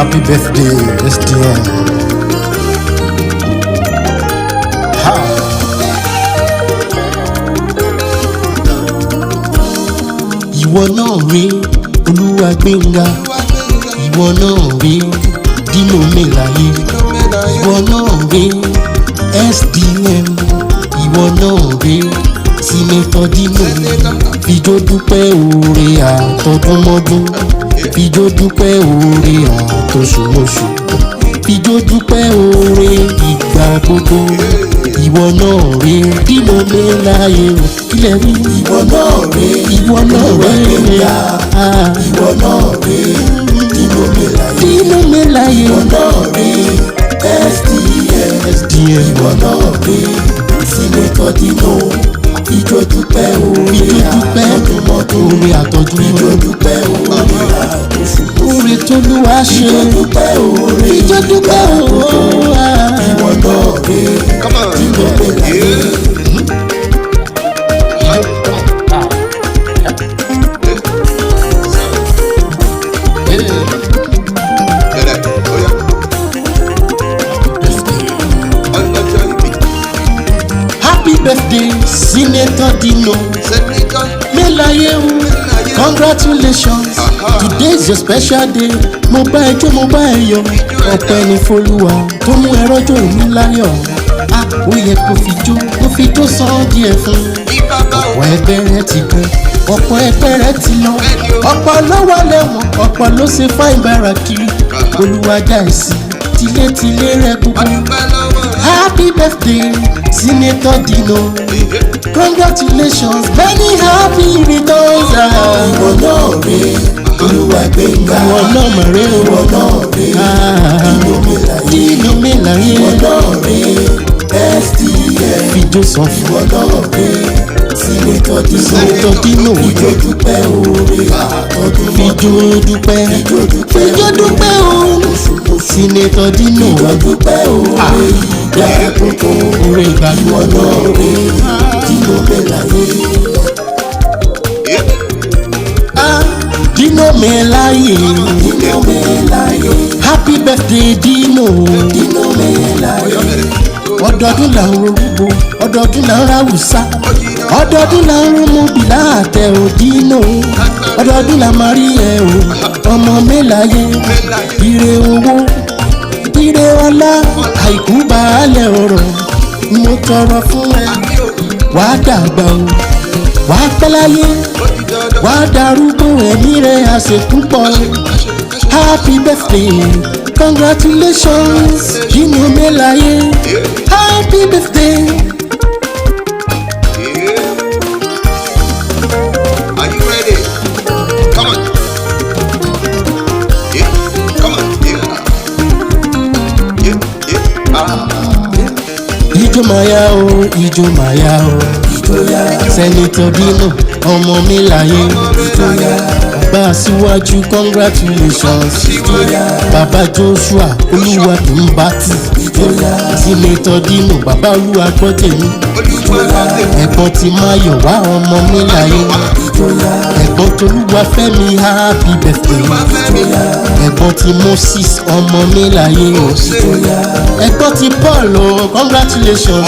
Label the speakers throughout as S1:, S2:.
S1: Happy birthday, SDM. Ha. Ìwọ náà rí Olúwagbénga, ìwọ náà rí Dino Melaye, ìwọ náà rí SDM, ìwọ náà rí Senator Dino. Fijó dúpẹ́ oore àtọdúnmọ́dún, fijó dúpẹ́ oore àtọṣùmọṣù, fijó dúpẹ́ oore ìgbà gbogbo. Ìwọ náà rí Dino Melaye o, kílẹ̀ rí.
S2: Ìwọ náà rí
S1: ìwọ náà rí
S2: ìwọ náà rí Dino Melaye,
S1: Dino Melaye,
S2: ìwọ náà rí SDM, ìwọ náà rí Senator Dino. Fijó dúpẹ́ oore àtọdúnmọ́dún,
S1: oore àtọdúnmọ́dún,
S2: fijó dúpẹ́ oore àtọṣùmọṣù,
S1: oore t'Olúwa ṣe,
S2: fijó dúpẹ́ oore
S1: fijó dúpẹ́ oore.
S2: ìwọ náà rí Dino Melaye.
S1: Happy birthday, Senator Dino Melaye o, congratulations, today is your special day. Mo bá ẹ jó, mo bá ẹ yọ̀, ọpẹ́ ní f'Olúwa tó mú ẹ rọ́jọ́ òní láyọ̀. Ó yẹ kó fi jó san díẹ̀ fún. Ọ̀pọ̀ ẹgbẹ́ rẹ ti kú, ọ̀pọ̀ ẹgbẹ́ rẹ ti lọ, ọ̀pọ̀ ló wà lẹ́wọ̀n, ọ̀pọ̀ ló ṣe fáìn bára kiri. Olúwa dá ẹ sí tilétilé rẹ gbogbo. Happy birthday, Senator Dino. Congratulations, many happy returns.
S2: Ìwọ náà rí Olúwagbénga,
S1: Ìwọ náà mà rè o.
S2: ìwọ náà rí
S1: Dino Melaye,
S2: ìwọ náà rí SDM,
S1: fijó san fún.
S2: ìwọ náà rí Senator Dino. Fijó dúpẹ́ oore àtọdúnmọ́dún,
S1: Fijó dúpẹ́, fijó dúpẹ́ o. Senator Dino,
S2: fijó dúpẹ́ oore ìgbà gbogbo.
S1: oore ìgbà
S2: Ìwọ náà rí Dino Melaye.
S1: Dino Melaye,
S2: Dino Melaye,
S1: happy birthday Dino.
S2: Dino Melaye.
S1: Ọdọọdún là ń rorúgbó, ọdọọdún là ń ráwùsá, ọdọọdún là ń rúmúbì láàtẹ ò Dino. Ọdọọdún là máa rí ẹ o, ọmọ Melaye. Ire owó, ire ọlá, àìkú baálẹ̀ ọrọ̀, mo tọrọ fún ẹ. Wàá dàgbà o, wàá pẹ́ láyé, wàá darúgbó, ẹ̀mí rẹ̀ àṣepúpọ̀. Happy birthday, congratulations, Dino Melaye. Happy birthday.
S3: Are you ready? Come on. Yeah, come on. Yeah.
S1: Ijó máa yá o, ijó máa yá o. Senator Dino, ọmọ Melaye. Bàbá Aṣíwájú, congratulations. Bàbá Joshua, Olúwadùnbátì. Senator Dino, bàbá Olúwagbọ́tèmi. Ẹ̀gbọ́n ti Máyọ̀wá, ọmọ Melaye. Ẹ̀gbọ́n Tolúwafẹ́mi, happy birthday. Ẹ̀gbọ́n ti Moses, ọmọ Melaye. Ẹ̀gbọ́n ti Paul, oh, congratulations.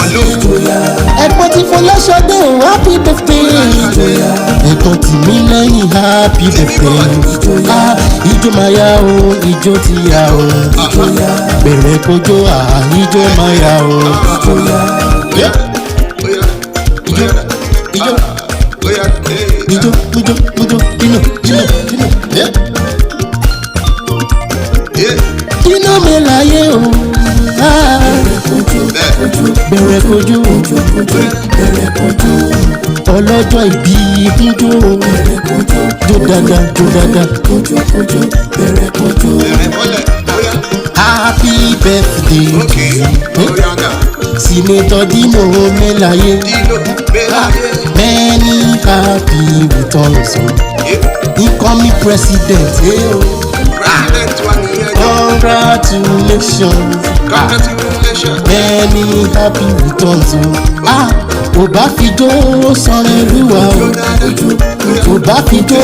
S1: Ẹ̀gbọ́n ti Fọláṣadé, oh, happy birthday. Ẹ̀gbọ́n ti Mílẹ́yìn, happy birthday. Ijó máa yá o, ijó ti yá o. Bẹ̀rẹ̀ kójó, ijó máa yá o. Ijó, Dino. Dino Melaye o. Bẹ̀rẹ̀ kójó, ọlọ́jọ́ ìbí kúnjó. Jó dáadáa. Happy birthday to you, Senator Dino Melaye. Many happy returns, incoming president. Congratulations. Many happy returns. Ò bá fi jó sọ̀rọ̀ Olúwa o, ò bá fi jó